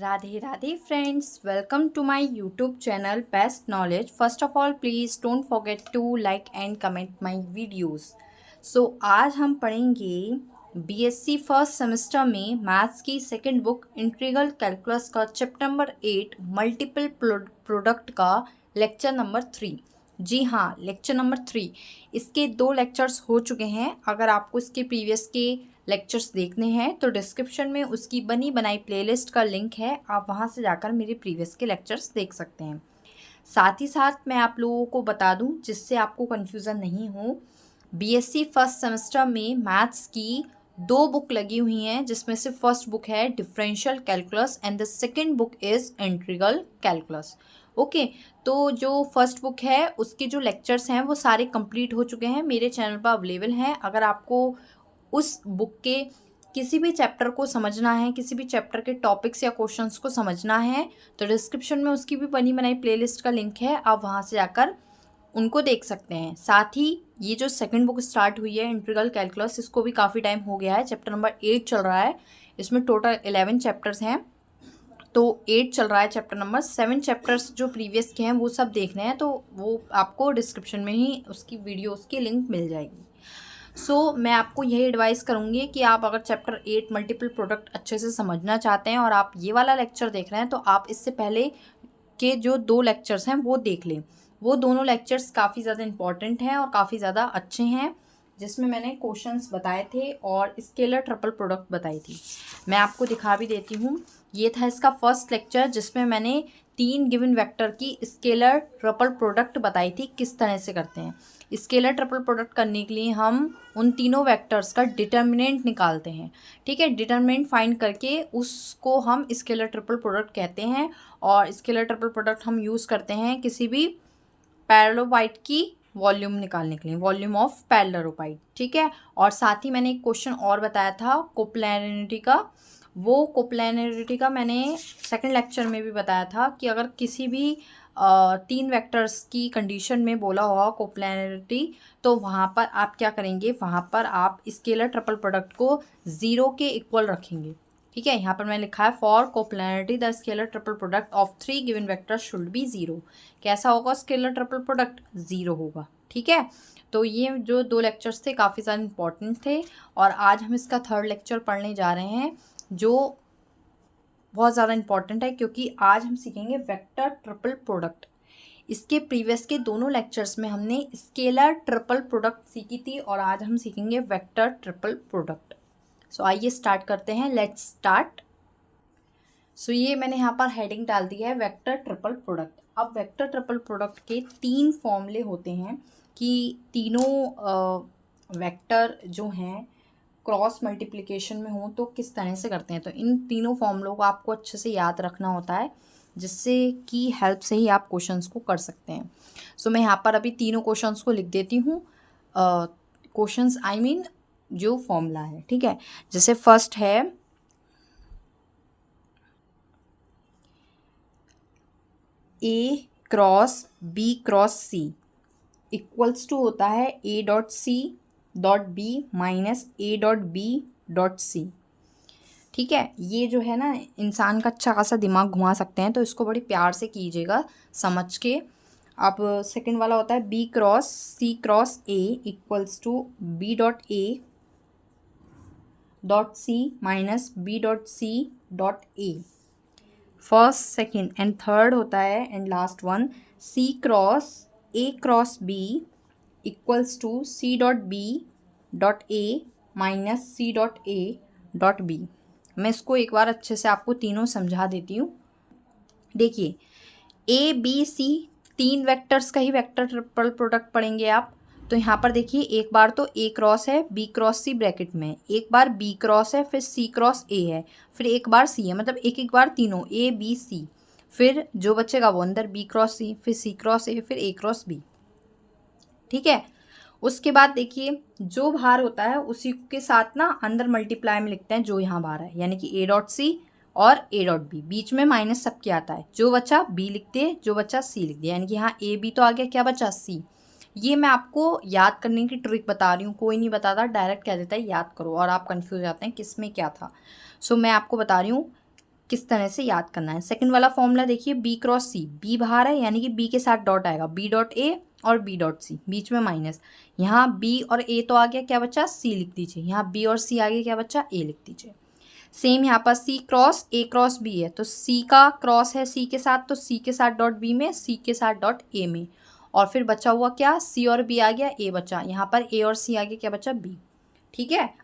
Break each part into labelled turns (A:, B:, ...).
A: Radhe Radhe friends, welcome to my YouTube channel best knowledge. First of all please don't forget to like and comment my videos. आज हम पढ़ेंगे BSc first semester में maths की second book integral calculus का chapter number 8 multiple product का lecture number 3। जी हाँ, lecture number 3। इसके 2 लेक्चर्स हो चुके हैं। अगर आपको इसके प्रीवियस के लेक्चर्स देखने हैं तो डिस्क्रिप्शन में उसकी बनी बनाई प्लेलिस्ट का लिंक है, आप वहां से जाकर मेरे प्रीवियस के लेक्चर्स देख सकते हैं। साथ ही साथ मैं आप लोगों को बता दूं, जिससे आपको कन्फ्यूज़न नहीं हो, बीएससी फर्स्ट सेमेस्टर में मैथ्स की 2 बुक लगी हुई हैं, जिसमें से फर्स्ट बुक है differential calculus and the second book is integral calculus. Okay, तो जो फर्स्ट बुक है उसके जो लेक्चर्स हैं वो सारे कंप्लीट हो चुके हैं, मेरे चैनल पर अवेलेबल हैं। अगर आपको उस बुक के किसी भी चैप्टर को समझना है, किसी भी चैप्टर के टॉपिक्स या क्वेश्चंस को समझना है, तो डिस्क्रिप्शन में उसकी भी बनी बनाई प्लेलिस्ट का लिंक है, आप वहां से जाकर उनको देख सकते हैं। साथ ही ये जो सेकंड बुक स्टार्ट हुई है इंटीग्रल कैलकुलस, इसको भी काफ़ी टाइम हो गया है, चैप्टर नंबर 8 चल रहा है। इसमें टोटल 11 चैप्टर्स हैं, तो 8 चल रहा है चैप्टर नंबर। 7 चैप्टर्स जो प्रीवियस के हैं वो सब देखने हैं, तो वो आपको डिस्क्रिप्शन में ही उसकी वीडियोज़ की लिंक मिल जाएगी। मैं आपको यही एडवाइस करूँगी कि आप अगर चैप्टर 8 मल्टीपल प्रोडक्ट अच्छे से समझना चाहते हैं और आप ये वाला लेक्चर देख रहे हैं, तो आप इससे पहले के जो 2 लेक्चर्स हैं वो देख लें। वो दोनों लेक्चर्स काफ़ी ज़्यादा इंपॉर्टेंट हैं और काफ़ी ज़्यादा अच्छे हैं, जिसमें मैंने क्वेश्चंस बताए थे और स्केलर ट्रिपल प्रोडक्ट बताई थी। मैं आपको दिखा भी देती हूँ। ये था इसका फर्स्ट लेक्चर, जिसमें मैंने 3 गिवन वेक्टर की स्केलर ट्रिपल प्रोडक्ट बताई थी, किस तरह से करते हैं। स्केलर ट्रिपल प्रोडक्ट करने के लिए हम उन तीनों वेक्टर्स का डिटर्मिनेंट निकालते हैं। ठीक है, डिटर्मिनेंट फाइंड करके उसको हम स्केलर ट्रिपल प्रोडक्ट कहते हैं। और स्केलर ट्रिपल प्रोडक्ट हम यूज़ करते हैं किसी भी पैरेललोपाइड की वॉल्यूम निकालने के लिए, वॉल्यूम ऑफ पैरेललोपाइड। ठीक है, और साथ ही मैंने एक क्वेश्चन और बताया था कोप्लेनरिटी का। वो कोप्लेनरिटी का मैंने सेकंड लेक्चर में भी बताया था कि अगर किसी भी 3 वेक्टर्स की कंडीशन में बोला हुआ कोप्लेनरिटी, तो वहाँ पर आप क्या करेंगे, वहाँ पर आप स्केलर ट्रिपल प्रोडक्ट को 0 के इक्वल रखेंगे। ठीक है, यहाँ पर मैंने लिखा है for coplanarity the scalar triple product of 3 given vectors should be 0। कैसा होगा स्केलर ट्रिपल प्रोडक्ट? 0 होगा। ठीक है, तो ये जो 2 लेक्चर्स थे काफ़ी ज़्यादा इंपॉर्टेंट थे, और आज हम इसका थर्ड लेक्चर पढ़ने जा रहे हैं, जो बहुत ज़्यादा इंपॉर्टेंट है, क्योंकि आज हम सीखेंगे वेक्टर ट्रिपल प्रोडक्ट। इसके प्रीवियस के दोनों लेक्चर्स में हमने स्केलर ट्रिपल प्रोडक्ट सीखी थी, और आज हम सीखेंगे वेक्टर ट्रिपल प्रोडक्ट। आइए स्टार्ट करते हैं, लेट्स स्टार्ट। ये मैंने यहाँ पर हेडिंग डाल दी है वेक्टर ट्रिपल प्रोडक्ट। अब वेक्टर ट्रिपल प्रोडक्ट के 3 फॉर्मूले होते हैं कि तीनों वेक्टर जो हैं क्रॉस मल्टीप्लिकेशन में हो तो किस तरह से करते हैं। तो इन तीनों फॉर्मूलों को आपको अच्छे से याद रखना होता है, जिससे कि हेल्प से ही आप क्वेश्चंस को कर सकते हैं। मैं यहाँ पर अभी तीनों क्वेश्चंस को लिख देती हूँ। क्वेश्चंस आई मीन जो फॉर्मूला है। ठीक है, जैसे फर्स्ट है A cross B cross C equals to होता है A dot C dot B minus A dot B dot C. ठीक है, ये जो है ना, इंसान का अच्छा खासा दिमाग घुमा सकते हैं, तो इसको बड़ी प्यार से कीजिएगा समझ के। अब सेकंड वाला होता है B cross C cross A equals to B dot A dot C minus B dot C dot A. First, second and third होता है, and last one C cross A cross B equals to C dot B dot A minus C dot A dot B. मैं इसको एक बार अच्छे से आपको तीनों समझा देती हूँ। देखिए, ए बी सी 3 वेक्टर्स का ही वेक्टर ट्रिपल प्रोडक्ट पढ़ेंगे आप। तो यहाँ पर देखिए, एक बार तो ए क्रॉस है बी क्रॉस सी ब्रैकेट में, एक बार बी क्रॉस है, फिर सी क्रॉस ए है, फिर एक बार सी है, मतलब एक एक बार तीनों ए बी सी, फिर जो बचेगा वो अंदर बी क्रॉस सी, फिर सी क्रॉस ए, फिर ए क्रॉस बी। ठीक है, उसके बाद देखिए जो बाहर होता है उसी के साथ ना अंदर मल्टीप्लाई में लिखते हैं जो यहाँ बाहर है, यानी कि ए डॉट सी और ए डॉट बी, बीच में माइनस सबके आता है, जो बचा बी लिखते, जो बचा सी लिख दिया, यानी कि यहाँ ए बी तो आ गया, क्या बचा सी। ये मैं आपको याद करने की ट्रिक बता रही हूँ, कोई नहीं बताता, डायरेक्ट कह देता है याद करो, और आप कंफ्यूज जाते हैं किस में क्या था। मैं आपको बता रही हूँ, किस तरह से याद करना है। सेकंड वाला फॉर्मूला देखिए, बी क्रॉस सी, बी बाहर है यानी कि बी के साथ डॉट आएगा, बी डॉट ए और बी डॉट सी, बीच में माइनस। यहाँ बी और ए तो आ गया, क्या बचा, सी लिख दीजिए। यहाँ बी और सी आ गया, क्या बचा, ए लिख दीजिए। सेम यहाँ पर सी क्रॉस ए क्रॉस बी है, तो सी का क्रॉस है सी के साथ, तो सी के साथ डॉट बी में, सी के साथ डॉट ए में, और फिर बचा हुआ क्या, सी और बी आ गया, ए बचा। यहाँ पर ए और सी आ गया, क्या बचा, बी। ठीक है,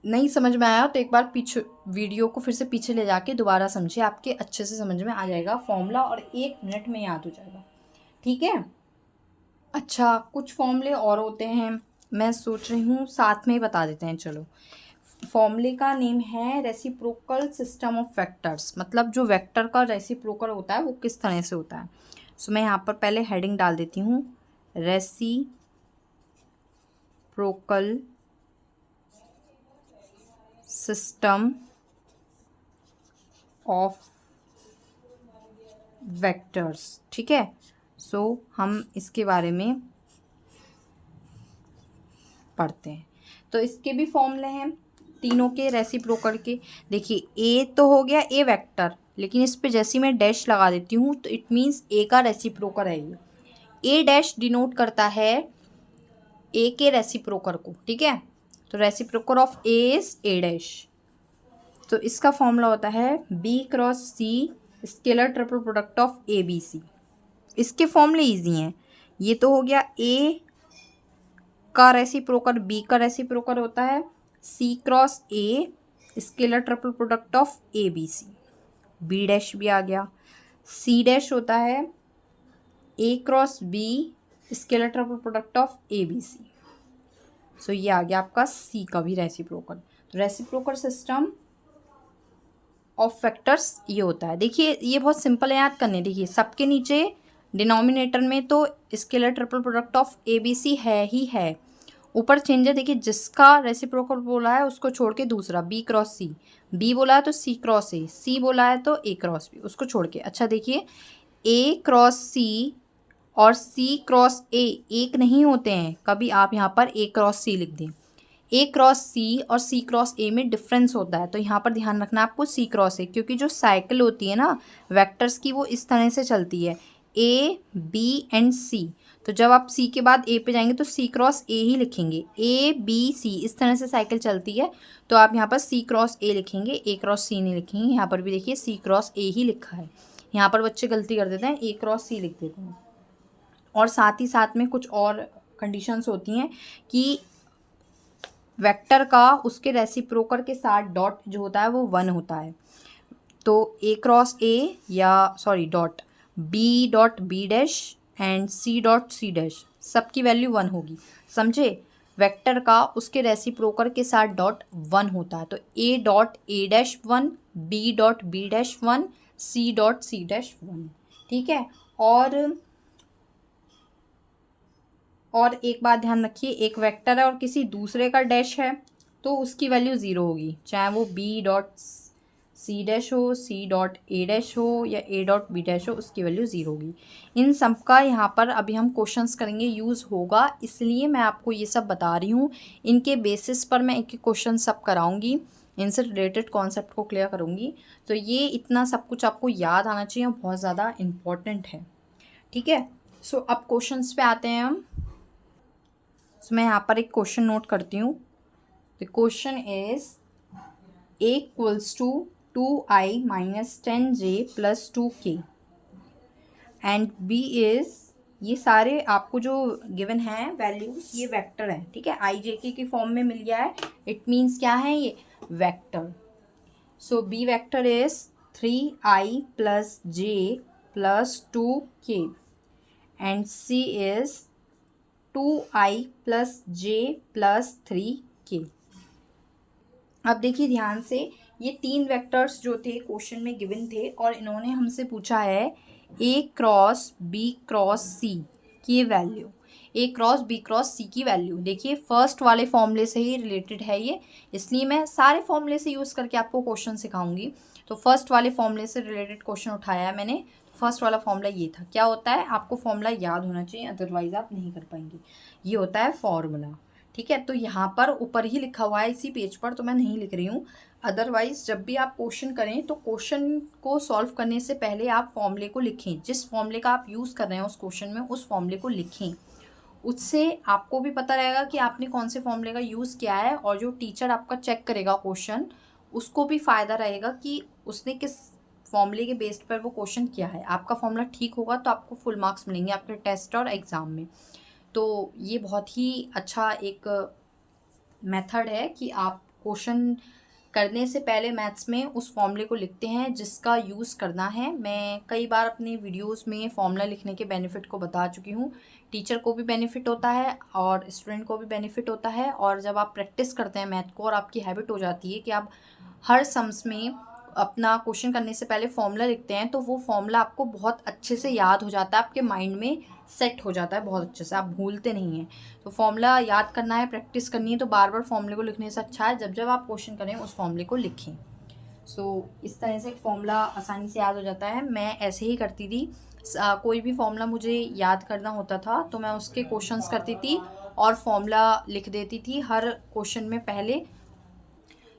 A: नहीं समझ में आया तो एक बार पीछे वीडियो को फिर से पीछे ले जाके दोबारा समझिए, आपके अच्छे से समझ में आ जाएगा फॉर्मूला और 1 मिनट में याद हो जाएगा। ठीक है। अच्छा, कुछ फॉर्मूले और होते हैं, मैं सोच रही हूँ साथ में ही बता देते हैं। चलो, फॉर्मूले का नेम है रेसिप्रोकल सिस्टम ऑफ वेक्टर्स, मतलब जो वेक्टर का रेसिप्रोकल होता है वो किस तरह से होता है। सो मैं यहाँ पर पहले हेडिंग डाल देती हूँ, रेसिप्रोकल सिस्टम ऑफ वेक्टर्स। ठीक है, सो हम इसके बारे में पढ़ते हैं। तो इसके भी फॉर्मूले हैं तीनों के रेसिप्रोकल के। देखिए, ए तो हो गया ए वेक्टर, लेकिन इस पे जैसे मैं डैश लगा देती हूँ तो इट मीन्स ए का रेसिप्रोकल है ये। ए डैश डिनोट करता है ए के रेसिप्रोकल को। ठीक है, तो reciprocal of A is A dash. तो इसका फॉर्मूला होता है B cross C scalar triple product of A B C. इसके फॉर्मूले इजी हैं। ये तो हो गया ए का रेसिप्रोकल, बी का रेसिप्रोकल होता है C cross A scalar triple product of A B C. B dash भी आ गया। सी डैश होता है A cross B scalar triple product of A B C. So ये आ गया आपका सी का भी रेसिप्रोकल। तो रेसिप्रोकल सिस्टम ऑफ वेक्टर्स ये होता है। देखिए, ये बहुत सिंपल है याद करने। देखिए, सबके नीचे डिनोमिनेटर में तो scalar triple product of A B C है ही है, ऊपर चेंज है। देखिए, जिसका रेसिप्रोकल बोला है उसको छोड़ के दूसरा, बी क्रॉस सी, बी बोला है तो सी क्रॉस ए, सी बोला है तो ए क्रॉस बी, उसको छोड़ के। अच्छा देखिए, ए क्रॉस सी और सी क्रॉस ए एक नहीं होते हैं कभी। आप यहाँ पर ए क्रॉस सी लिख दें, ए क्रॉस सी और सी क्रॉस ए में डिफरेंस होता है, तो यहाँ पर ध्यान रखना आपको सी क्रॉस ए, क्योंकि जो साइकिल होती है ना वेक्टर्स की वो इस तरह से चलती है, ए बी एंड सी। तो जब आप सी के बाद ए पे जाएंगे तो सी क्रॉस ए ही लिखेंगे, ए बी सी, इस तरह से साइकिल चलती है। तो आप यहाँ पर सी क्रॉस ए लिखेंगे, ए क्रॉस सी नहीं लिखेंगे। यहाँ पर भी देखिए सी क्रॉस ए ही लिखा है, यहाँ पर बच्चे गलती कर देते हैं, ए क्रॉस सी लिख देते हैं। और साथ ही साथ में कुछ और कंडीशंस होती हैं कि वेक्टर का उसके रेसिप्रोकल के साथ डॉट जो होता है वो 1 होता है। तो ए क्रॉस ए या sorry dot B dot B dash and C dot C dash, सबकी वैल्यू 1 होगी। समझे, वेक्टर का उसके रेसिप्रोकल के साथ डॉट 1 होता है। तो A dot A dash 1, B dot B dash 1, C dot C dash 1। ठीक है, और एक बात ध्यान रखिए, एक वेक्टर है और किसी दूसरे का डैश है तो उसकी वैल्यू 0 होगी, चाहे वो बी डॉट सी डैश हो, सी डॉट ए डैश हो या ए डॉट बी डैश हो, उसकी वैल्यू 0 होगी। इन सब का यहाँ पर अभी हम क्वेश्चंस करेंगे यूज़ होगा, इसलिए मैं आपको ये सब बता रही हूँ। इनके बेसिस पर मैं एक एक क्वेश्चन सब कराऊँगी, इनसे रिलेटेड कॉन्सेप्ट को क्लियर करूँगी। तो ये इतना सब कुछ आपको याद आना चाहिए, बहुत ज़्यादा इम्पॉर्टेंट है। ठीक है, सो अब क्वेश्चंस पे आते हैं हम। सो मैं यहाँ पर एक क्वेश्चन नोट करती हूँ। The question is a equals to 2i minus 10j plus 2k and b is, ये सारे आपको जो गिवन है वैल्यूज ये वेक्टर है। ठीक है, आई जे के की फॉर्म में मिल गया है, इट मीन्स क्या है ये vector. So b vector is 3i plus j plus 2k and c is 2i plus j plus 3k। अब देखिए ध्यान से, ये 3 वेक्टर्स जो थे क्वेश्चन में गिवन थे और इन्होंने हमसे पूछा है a cross b cross c की value, a cross b cross c की वैल्यू। देखिए फर्स्ट वाले फॉर्मूले से ही रिलेटेड है ये, इसलिए मैं सारे फॉर्मूले से यूज़ करके आपको क्वेश्चन सिखाऊंगी। तो फर्स्ट वाले फॉर्मूले से रिलेटेड क्वेश्चन उठाया है मैंने। फर्स्ट वाला फॉर्मूला ये था, क्या होता है, आपको फॉर्मूला याद होना चाहिए अदरवाइज आप नहीं कर पाएंगे। ये होता है फॉर्मूला। ठीक है, तो यहाँ पर ऊपर ही लिखा हुआ है इसी पेज पर, तो मैं नहीं लिख रही हूँ। अदरवाइज जब भी आप क्वेश्चन करें तो क्वेश्चन को सॉल्व करने से पहले आप फॉर्मूले को लिखें, जिस फॉर्मूले का आप यूज़ कर रहे हैं उस क्वेश्चन में उस फॉर्मूले को लिखें। उससे आपको भी पता रहेगा कि आपने कौन से फॉर्मूले का यूज़ किया है, और जो टीचर आपका चेक करेगा क्वेश्चन उसको भी फ़ायदा रहेगा कि उसने किस फॉर्मूले के बेस्ड पर वो क्वेश्चन किया है। आपका फॉर्मूला ठीक होगा तो आपको फुल मार्क्स मिलेंगे आपके टेस्ट और एग्ज़ाम में। तो ये बहुत ही अच्छा एक मेथड है कि आप क्वेश्चन करने से पहले मैथ्स में उस फॉर्मूले को लिखते हैं जिसका यूज़ करना है। मैं कई बार अपने वीडियोस में फॉर्मूला लिखने के बेनिफिट को बता चुकी हूँ। टीचर को भी बेनिफिट होता है और स्टूडेंट को भी बेनिफिट होता है। और जब आप प्रैक्टिस करते हैं मैथ को और आपकी हैबिट हो जाती है कि आप हर सम्स में अपना क्वेश्चन करने से पहले फॉर्मूला लिखते हैं, तो वो फॉर्मूला आपको बहुत अच्छे से याद हो जाता है, आपके माइंड में सेट हो जाता है बहुत अच्छे से, आप भूलते नहीं हैं। तो फॉर्मूला याद करना है, प्रैक्टिस करनी है, तो बार बार फॉर्मूले को लिखने से अच्छा है जब जब आप क्वेश्चन करें उस फॉर्मूले को लिखें। इस तरह से फॉर्मूला आसानी से याद हो जाता है। मैं ऐसे ही करती थी, कोई भी फॉर्मूला मुझे याद करना होता था तो मैं उसके क्वेश्चंस करती थी और फॉर्मूला लिख देती थी हर क्वेश्चन में पहले,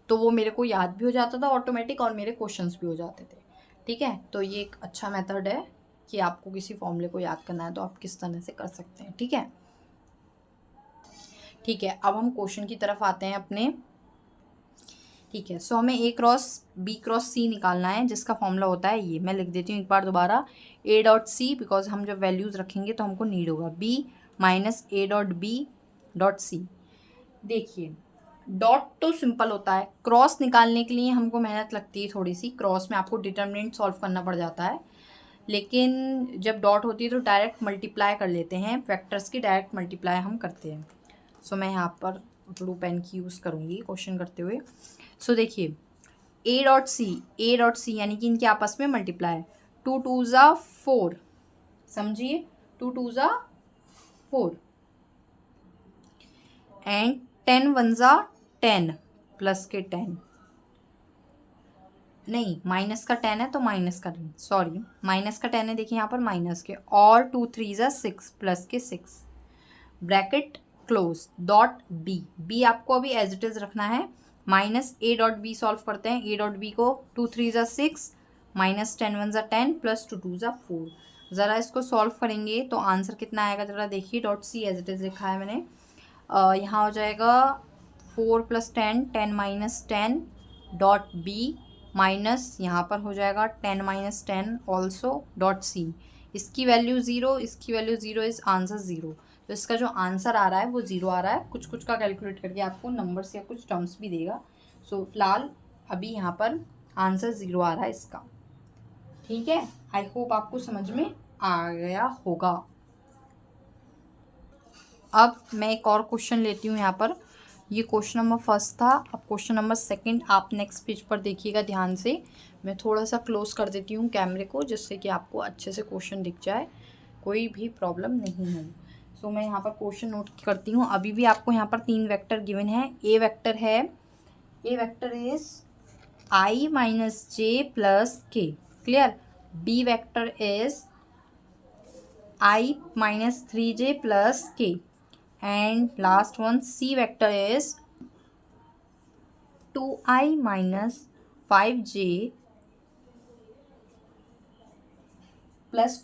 A: तो वो मेरे को याद भी हो जाता था ऑटोमेटिक और मेरे क्वेश्चंस भी हो जाते थे। ठीक है, तो ये एक अच्छा मेथड है कि आपको किसी फॉर्मूले को याद करना है तो आप किस तरह से कर सकते हैं। ठीक है, अब हम क्वेश्चन की तरफ आते हैं अपने। ठीक है, सो हमें ए क्रॉस बी क्रॉस सी निकालना है जिसका फॉर्मूला होता है ये, मैं लिख देती हूँ एक बार दोबारा, ए डॉट सी, बिकॉज हम जब वैल्यूज़ रखेंगे तो हमको नीड होगा, B minus A dot B dot C. देखिए डॉट तो सिंपल होता है, क्रॉस निकालने के लिए हमको मेहनत लगती है थोड़ी सी, क्रॉस में आपको डिटर्मिनेंट सॉल्व करना पड़ जाता है। लेकिन जब डॉट होती है तो डायरेक्ट मल्टीप्लाई कर लेते हैं, वेक्टर्स की डायरेक्ट मल्टीप्लाई हम करते हैं। मैं यहाँ पर ब्लू पेन की यूज़ करूँगी क्वेश्चन करते हुए। देखिए ए डॉट सी यानी कि इनके आपस में मल्टीप्लाई, 2 2 ज़ा 4, समझिए 2 2 ज़ा 4 एंड 10 1 ज़ा 10 प्लस के 10, नहीं माइनस का 10 है तो माइनस का 10, सॉरी माइनस का 10 है, देखिए यहाँ पर माइनस के, और 2 3 ज़ा 6 प्लस के 6, ब्रैकेट क्लोज, डॉट बी आपको अभी एज इट इज़ रखना है, minus A dot B solve करते हैं। ए डॉट बी को 2 3 ज़ा 6 माइनस 10 1 ज़ा 10 प्लस 2 2 ज़ा 4। ज़रा इसको सॉल्व करेंगे तो आंसर कितना आएगा, ज़रा देखिए, dot C as it is लिखा है मैंने, यहाँ हो जाएगा 4 plus 10 10 minus 10 dot B minus यहाँ पर हो जाएगा 10 माइनस 10 ऑल्सो डॉट सी, इसकी वैल्यू 0, इसकी वैल्यू 0, इस आंसर 0। तो इसका जो आंसर आ रहा है वो 0 आ रहा है, कुछ कुछ का कैलकुलेट करके आपको नंबर्स या कुछ टर्म्स भी देगा। फिलहाल अभी यहाँ पर आंसर 0 आ रहा है इसका। ठीक है, आई होप आपको समझ में आ गया होगा। अब मैं एक और क्वेश्चन लेती हूँ यहाँ पर, ये क्वेश्चन नंबर फर्स्ट था, अब क्वेश्चन नंबर सेकंड आप नेक्स्ट पेज पर देखिएगा ध्यान से। मैं थोड़ा सा क्लोज कर देती हूँ कैमरे को जिससे कि आपको अच्छे से क्वेश्चन दिख जाए, कोई भी प्रॉब्लम नहीं है। मैं यहाँ पर क्वेश्चन नोट करती हूँ। अभी भी आपको यहाँ पर 3 वेक्टर गिवन है। ए वेक्टर है, A vector is I minus J plus K, clear. B vector is I minus 3j plus K, and last one C vector is 2i minus 5j plus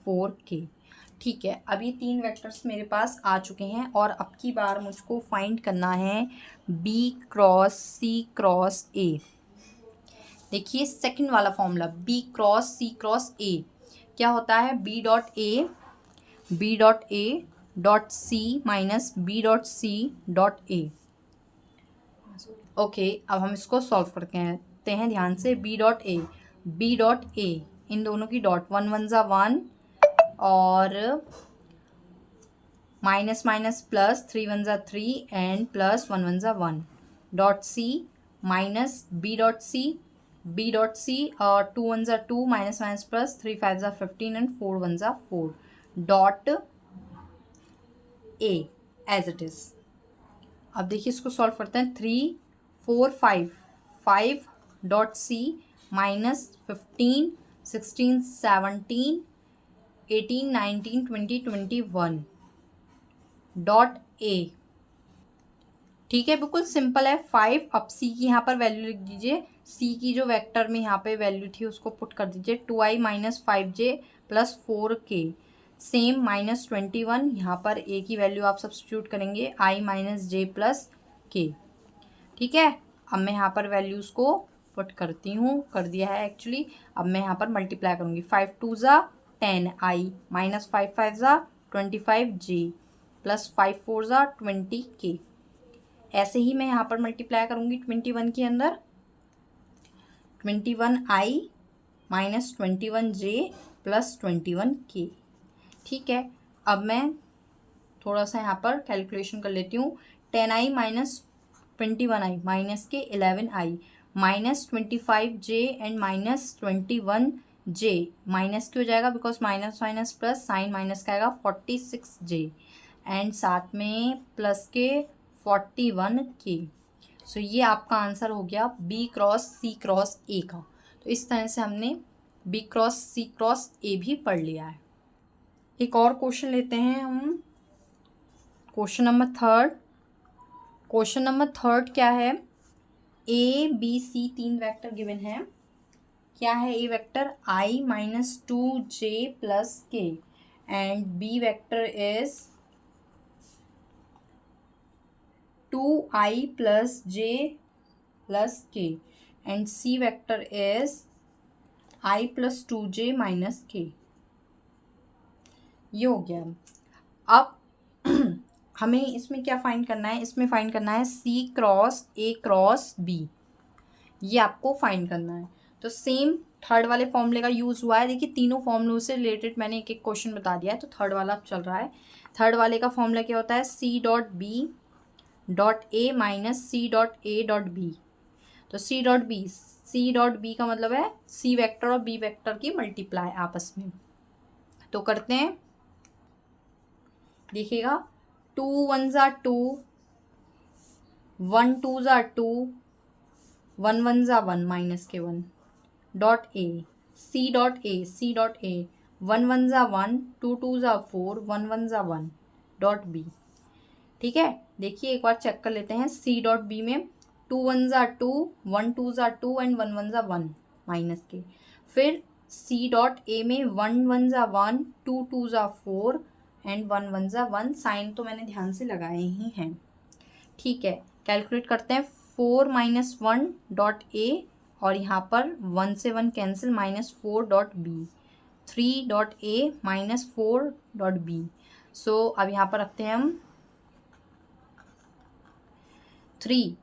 A: 4k। ठीक है, अभी 3 vectors मेरे पास आ चुके हैं और अब की बार मुझको फाइंड करना है b cross c cross a। देखिए सेकंड वाला formula b cross c cross a क्या होता है, b dot a dot c minus b dot c dot a। Okay, अब हम इसको सॉल्व करते हैं ध्यान से। b डॉट a इन दोनों की डॉट, 1 1 ज़ा 1 और माइनस माइनस प्लस, 3 1 ज़ा 3 एंड प्लस 1 1 ज़ा 1 dot C minus b dot C और 2 1 ज़ा 2 माइनस माइनस प्लस, 3 5 ज़ा 15 एंड 4 1 ज़ा 4 dot A as it is. अब देखिए इसको सॉल्व करते हैं, 3 4 5 dot C minus 15 16 17 18 19 20 21 dot A. ठीक है, बिल्कुल सिंपल है। 5, अब सी की यहाँ पर वैल्यू लिख दीजिए। सी की जो वेक्टर में यहाँ पे वैल्यू थी उसको पुट कर दीजिए। 2i minus 5j plus 4k, same minus 21, यहाँ पर a की वैल्यू आप सब्स्टिट्यूट करेंगे, i minus j plus k। ठीक है, अब मैं यहाँ पर वैल्यूज़ को पुट करती हूँ, कर दिया है एक्चुअली। अब मैं यहाँ पर मल्टीप्लाई करूँगी। 5 2 ज़ा 10i माइनस 5 5 ज़ा 25j प्लस 5 4 ज़ा 20k। ऐसे ही मैं यहाँ पर मल्टीप्लाई करूँगी 21 के अंदर। 21i minus 21j plus 21k। ठीक है, अब मैं थोड़ा सा यहाँ पर कैलकुलेशन कर लेती हूँ। 10i माइनस 21i माइनस के 11i minus 25j and minus 21j minus क्यों जाएगा, because minus minus plus, sign minus का आएगा 46j एंड साथ में प्लस के 41k। सो ये आपका आंसर हो गया B cross C cross A का। तो इस तरह से हमने B cross C cross A भी पढ़ लिया है। एक और क्वेश्चन लेते हैं हम, question number third. Question number third क्या है, A B C 3 vector given है। क्या है A vector, i minus 2j plus k and B vector is 2i plus j plus k and C vector is i plus 2j minus k। ये हो गया। अब हमें इसमें क्या फाइंड करना है, इसमें फाइंड करना है C cross A cross B, ये आपको फाइंड करना है। तो सेम थर्ड वाले फॉर्मूले का यूज़ हुआ है। देखिए तीनों फॉर्मूलों से रिलेटेड मैंने एक एक क्वेश्चन बता दिया है, तो थर्ड वाला अब चल रहा है। थर्ड वाले का फॉर्मूला क्या होता है, C dot B dot A minus C dot A dot B. तो सी डॉट बी का मतलब है सी वेक्टर और बी वेक्टर की मल्टीप्लाई आपस में। तो करते हैं, देखिएगा 2 1 ज़ा 2, 1 2 ज़ा 2, 1 1 ज़ा 1 माइनस के 1 डॉट ए, सी डॉट ए 1 1 ज़ा 1, 2 2 ज़ा 4, 1 1 ज़ा 1 डॉट बी। ठीक है, देखिए एक बार चेक कर लेते हैं। सी डॉट बी में 2 1 ज़ा 2, 1 2 ज़ा 2 एंड 1 1 ज़ा 1 माइनस के। फिर सी डॉट ए में 1 1 ज़ा 1, 2 2 ज़ा 4 एंड 1 1 ज़ा 1। साइन तो मैंने ध्यान से लगाए ही हैं। ठीक है, कैलकुलेट करते हैं। 4 माइनस 1 डॉट ए और यहाँ पर 1 से 1 cancel, minus 4 dot B, 3 dot A minus 4 dot B. So अब यहाँ पर रखते हैं हम 3,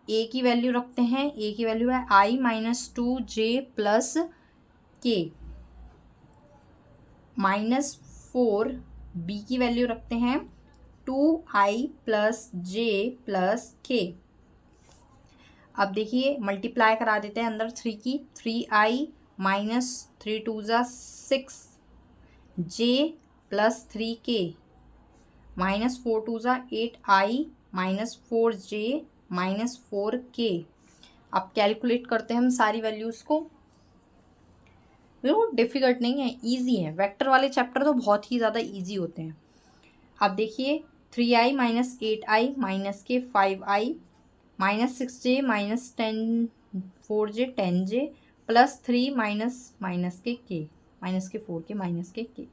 A: ए की वैल्यू रखते हैं। ए की वैल्यू है i माइनस 2j प्लस के माइनस 4, बी की वैल्यू रखते हैं 2i plus j plus k। अब देखिए मल्टीप्लाई करा देते हैं अंदर 3 की। 3i माइनस 3 2 ज़ा 6 j प्लस 3k माइनस 4 2 ज़ा 8i minus 4j minus 4k। अब कैलकुलेट करते हैं हम सारी वैल्यूज़ को। बिल्कुल डिफ़िकल्ट नहीं है, इजी है। वेक्टर वाले चैप्टर तो बहुत ही ज़्यादा इजी होते हैं। अब देखिए 3i माइनस 8i माइनस के 5i minus 6j minus 4j 10j plus 3 minus के 4k माइनस के k।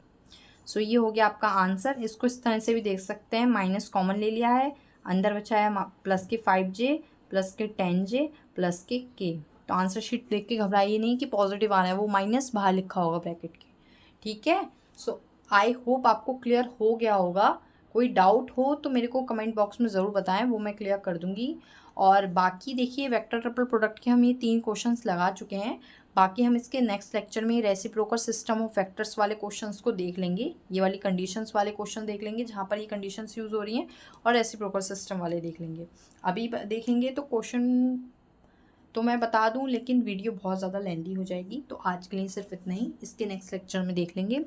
A: सो ये हो गया आपका आंसर। इसको इस तरह से भी देख सकते हैं, माइनस कॉमन ले लिया है, अंदर बचा है प्लस के 5j प्लस के 10j प्लस के k। तो आंसर शीट देख के घबराइए नहीं कि पॉजिटिव आना है, वो माइनस बाहर लिखा होगा ब्रैकेट के। ठीक है, सो आई होप आपको क्लियर हो गया होगा। कोई डाउट हो तो मेरे को कमेंट बॉक्स में ज़रूर बताएं, वो मैं क्लियर कर दूंगी। और बाकी देखिए वेक्टर ट्रिपल प्रोडक्ट के हम ये 3 क्वेश्चंस लगा चुके हैं। बाकी हम इसके नेक्स्ट लेक्चर में रेसिप्रोकल सिस्टम ऑफ वेक्टर्स वाले क्वेश्चंस को देख लेंगे। ये वाली कंडीशंस वाले क्वेश्चन देख लेंगे जहाँ पर ये कंडीशंस यूज़ हो रही हैं, और रेसिप्रोकल सिस्टम वाले देख लेंगे। अभी देखेंगे तो क्वेश्चन तो मैं बता दूं, लेकिन वीडियो बहुत ज़्यादा लेंदी हो जाएगी, तो आज के लिए सिर्फ इतना ही। इसके नेक्स्ट लेक्चर में देख लेंगे।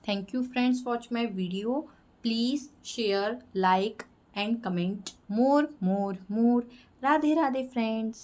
A: Thank you friends, watch my video. Please share, like and comment more. Radhe Radhe friends.